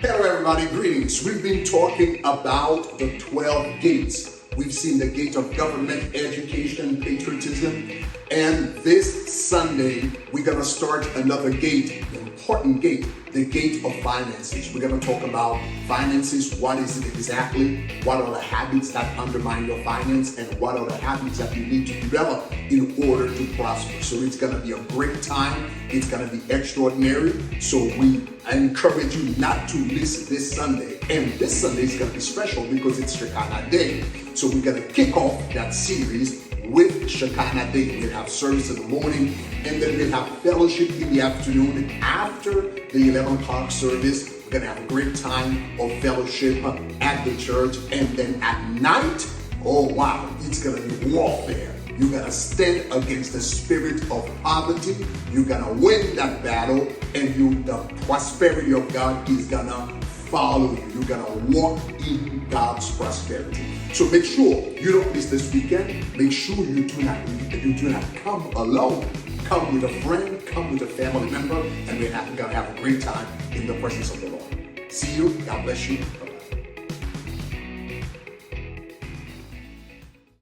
Hello everybody, greetings. We've been talking about the 12 gates. We've seen the gate of government, education, patriotism, and this Sunday we're going to start another gate, an important gate, the gate of finances. We're going to talk about finances. What is it exactly? What are the habits that undermine your finance, and what are the habits that you need to develop in order to prosper? So it's going to be a great time. It's going to be extraordinary. So I encourage you not to miss this Sunday. And this Sunday is going to be special because it's Shekinah Day. So we're going to kick off that series with Shekinah Day. We'll have service in the morning, and then we'll have fellowship in the afternoon. After the 11 o'clock service, we're going to have a great time of fellowship at the church. And then at night, oh wow, it's going to be warfare. You're going to stand against the spirit of poverty. You're going to win that battle, and the prosperity of God is going to follow you. You're going to walk in God's prosperity. So make sure you don't miss this weekend. Make sure you do not come alone. Come with a friend, come with a family member, and we're going to have a great time in the presence of the Lord. See you. God bless you.